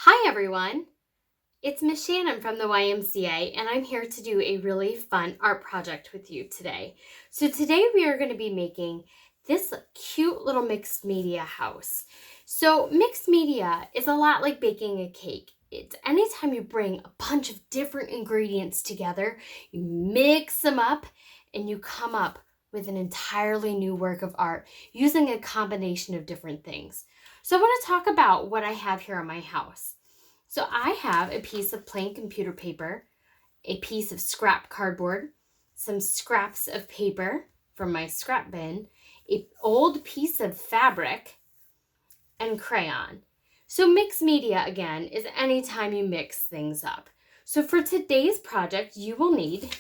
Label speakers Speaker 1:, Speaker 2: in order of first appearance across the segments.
Speaker 1: Hi everyone, it's Miss Shannon from the YMCA and I'm here to do a really fun art project with you today. So today we are going to be making this cute little mixed media house. So mixed media is a lot like baking a cake. It's anytime you bring a bunch of different ingredients together, you mix them up and you come up with an entirely new work of art using a combination of different things. So I want to talk about what I have here in my house. So I have a piece of plain computer paper, a piece of scrap cardboard, some scraps of paper from my scrap bin, an old piece of fabric, and crayon. So mixed media, again, is anytime you mix things up. So for today's project, you will need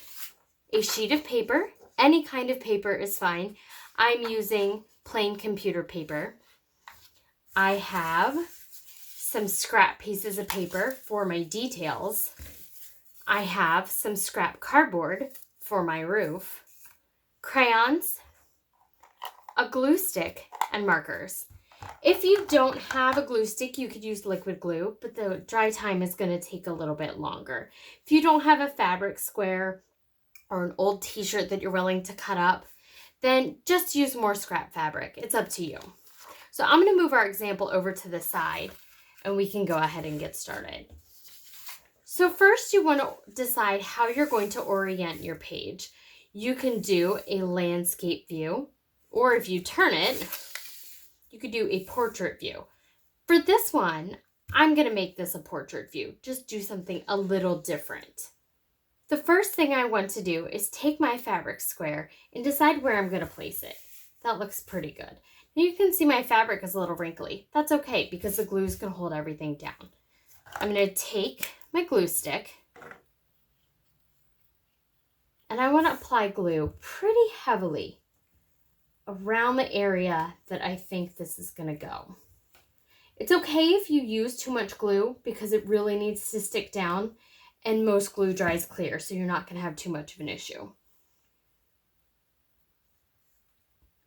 Speaker 1: a sheet of paper. Any kind of paper is fine. I'm using plain computer paper. I have some scrap pieces of paper for my details. I have some scrap cardboard for my roof, crayons, a glue stick, and markers. If you don't have a glue stick, you could use liquid glue, but the dry time is going to take a little bit longer. If you don't have a fabric square or an old t-shirt that you're willing to cut up, then just use more scrap fabric. It's up to you. So I'm going to move our example over to the side and we can go ahead and get started. So first you want to decide how you're going to orient your page. You can do a landscape view, or if you turn it, you could do a portrait view. For this one, I'm going to make this a portrait view. Just do something a little different. The first thing I want to do is take my fabric square and decide where I'm going to place it. That looks pretty good. Now you can see my fabric is a little wrinkly. That's okay because the glue is going to hold everything down. I'm going to take my glue stick and I want to apply glue pretty heavily around the area that I think this is going to go. It's okay if you use too much glue because it really needs to stick down, and most glue dries clear, so you're not going to have too much of an issue.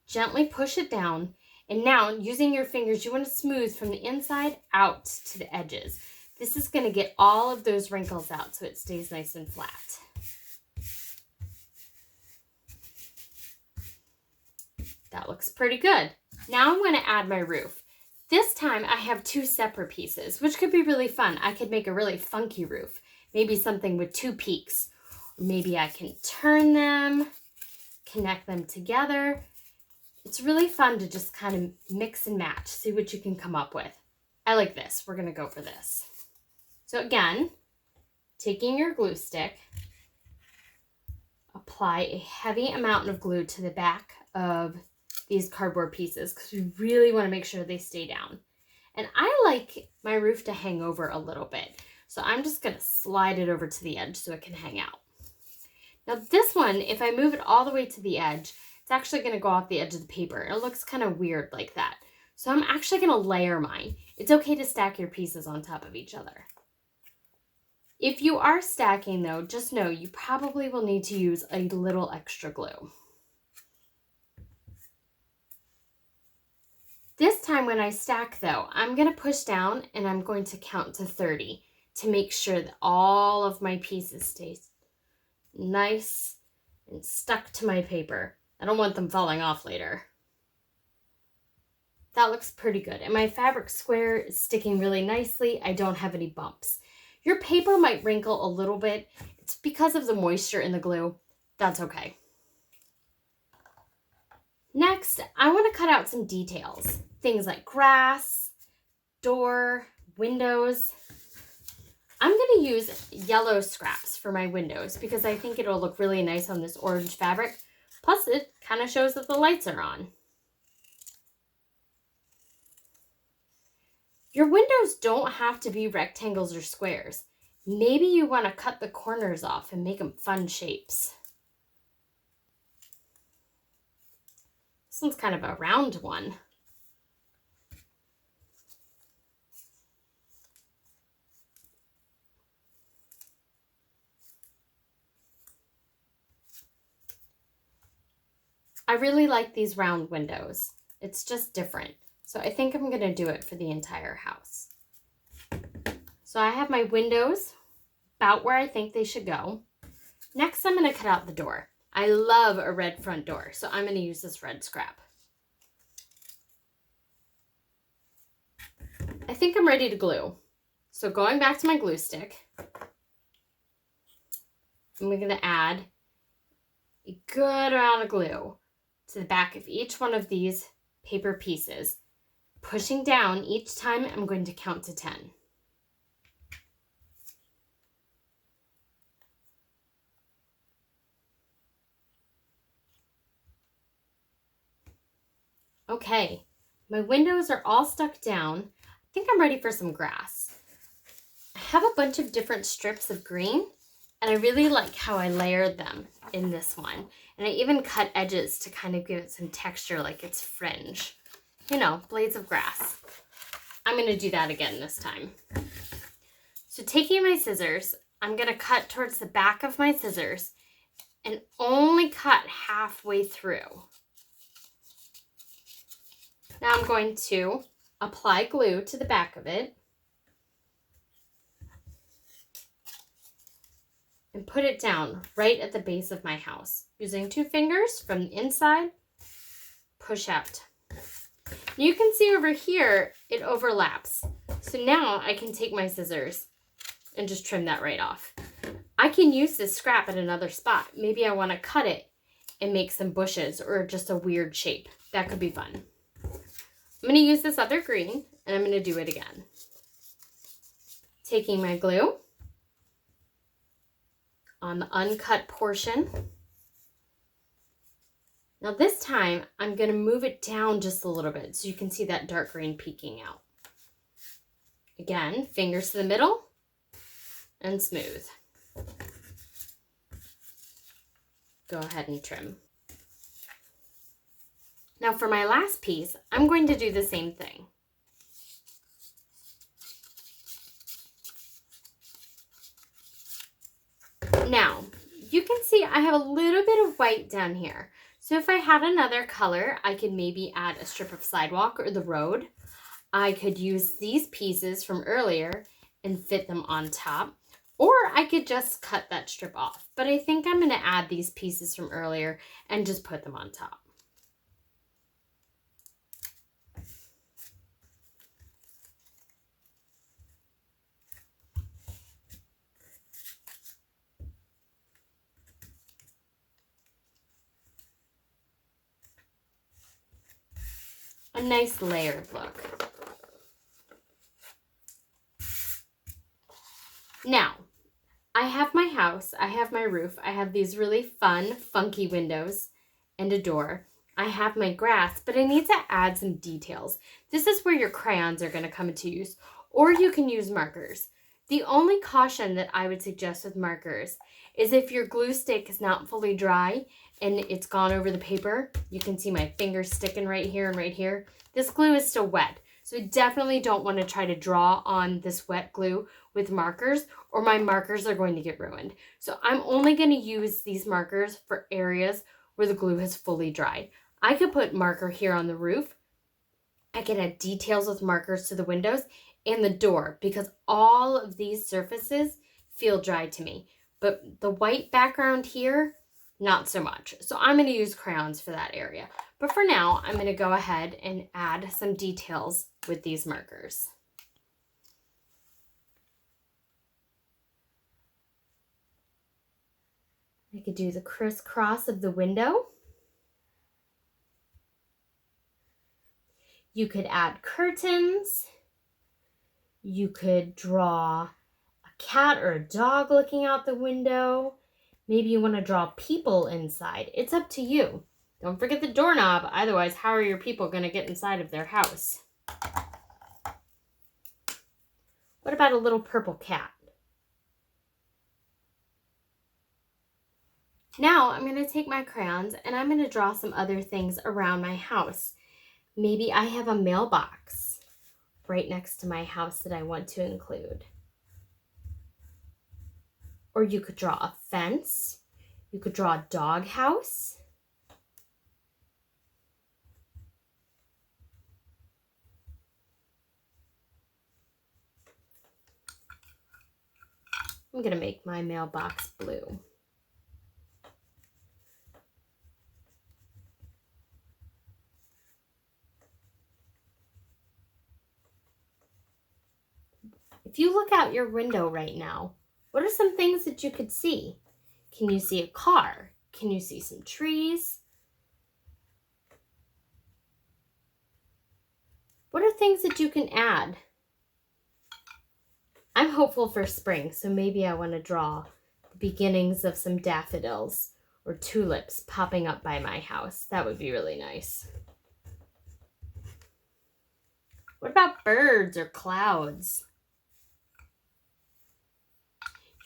Speaker 1: Gently push it down, and now using your fingers, you want to smooth from the inside out to the edges. This is going to get all of those wrinkles out so it stays nice and flat. That looks pretty good. Now I'm going to add my roof. This time I have two separate pieces, which could be really fun. I could make a really funky roof, maybe something with two peaks. Or maybe I can turn them, connect them together. It's really fun to just kind of mix and match, see what you can come up with. I like this. We're going to go for this. So again, taking your glue stick, apply a heavy amount of glue to the back of these cardboard pieces because we really want to make sure they stay down. And I like my roof to hang over a little bit. So I'm just going to slide it over to the edge so it can hang out. Now this one, if I move it all the way to the edge, it's actually going to go off the edge of the paper. It looks kind of weird like that. So I'm actually going to layer mine. It's okay to stack your pieces on top of each other. If you are stacking though, just know you probably will need to use a little extra glue. This time when I stack though, I'm going to push down and I'm going to count to 30 to make sure that all of my pieces stay nice and stuck to my paper. I don't want them falling off later. That looks pretty good. And my fabric square is sticking really nicely. I don't have any bumps. Your paper might wrinkle a little bit. It's because of the moisture in the glue. That's okay. Next, I want to cut out some details. Things like grass, door, windows. I'm going to use yellow scraps for my windows because I think it'll look really nice on this orange fabric. Plus, it kind of shows that the lights are on. Your windows don't have to be rectangles or squares. Maybe you want to cut the corners off and make them fun shapes. This one's kind of a round one. I really like these round windows. It's just different. So I think I'm going to do it for the entire house. So I have my windows about where I think they should go. Next, I'm going to cut out the door. I love a red front door, so I'm going to use this red scrap. I think I'm ready to glue. So going back to my glue stick, I'm going to add a good amount of glue to the back of each one of these paper pieces. Pushing down each time, I'm going to count to 10. Okay, my windows are all stuck down. I think I'm ready for some grass. I have a bunch of different strips of green, and I really like how I layered them in this one. And I even cut edges to kind of give it some texture like it's fringe. You know, blades of grass. I'm going to do that again this time. So taking my scissors, I'm going to cut towards the back of my scissors and only cut halfway through. Now I'm going to apply glue to the back of it and put it down right at the base of my house. Using 2 fingers from the inside, push out. You can see over here, it overlaps. So now I can take my scissors and just trim that right off. I can use this scrap at another spot. Maybe I want to cut it and make some bushes or just a weird shape. That could be fun. I'm going to use this other green, and I'm going to do it again. Taking my glue on the uncut portion. Now this time, I'm going to move it down just a little bit so you can see that dark green peeking out. Again, fingers to the middle and smooth. Go ahead and trim. Now for my last piece, I'm going to do the same thing. Now, you can see I have a little bit of white down here. So if I had another color, I could maybe add a strip of sidewalk or the road. I could use these pieces from earlier and fit them on top. Or I could just cut that strip off. But I think I'm going to add these pieces from earlier and just put them on top. A nice layered look. Now, I have my house, I have my roof, I have these really fun, funky windows and a door. I have my grass, but I need to add some details. This is where your crayons are going to come into use, or you can use markers. The only caution that I would suggest with markers is if your glue stick is not fully dry and it's gone over the paper. You can see my fingers sticking right here and right here. This glue is still wet, so I definitely don't want to try to draw on this wet glue with markers, or my markers are going to get ruined. So I'm only going to use these markers for areas where the glue has fully dried. I could put marker here on the roof. I can add details with markers to the windows and the door because all of these surfaces feel dry to me. But the white background here, not so much. So I'm going to use crayons for that area. But for now, I'm going to go ahead and add some details with these markers. I could do the crisscross of the window. You could add curtains. You could draw a cat or a dog looking out the window. Maybe you want to draw people inside. It's up to you. Don't forget the doorknob. Otherwise, how are your people going to get inside of their house? What about a little purple cat? Now I'm going to take my crayons and I'm going to draw some other things around my house. Maybe I have a mailbox right next to my house that I want to include. Or you could draw a fence. You could draw a dog house. I'm going to make my mailbox blue. If you look out your window right now, what are some things that you could see? Can you see a car? Can you see some trees? What are things that you can add? I'm hopeful for spring, so maybe I want to draw the beginnings of some daffodils or tulips popping up by my house. That would be really nice. What about birds or clouds?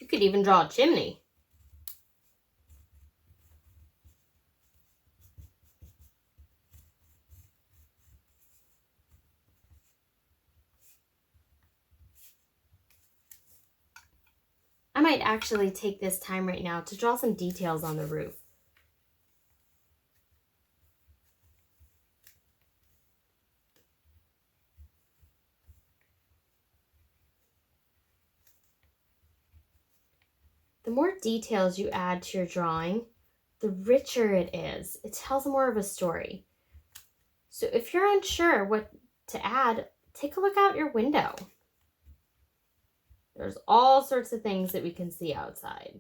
Speaker 1: You could even draw a chimney. I might actually take this time right now to draw some details on the roof. The more details you add to your drawing, the richer it is. It tells more of a story. So if you're unsure what to add, take a look out your window. There's all sorts of things that we can see outside.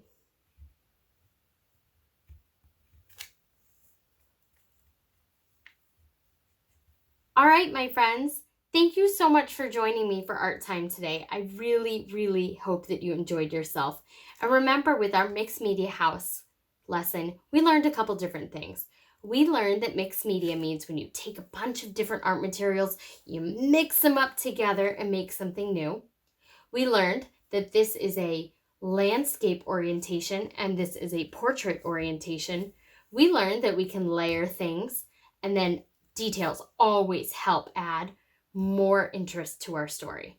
Speaker 1: All right, my friends, thank you so much for joining me for art time today. I really, really hope that you enjoyed yourself. And remember, with our mixed media house lesson, we learned a couple different things. We learned that mixed media means when you take a bunch of different art materials, you mix them up together and make something new. We learned that this is a landscape orientation and this is a portrait orientation. We learned that we can layer things, and then details always help add more interest to our story.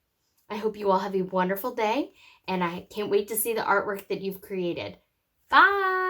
Speaker 1: I hope you all have a wonderful day, and I can't wait to see the artwork that you've created. Bye!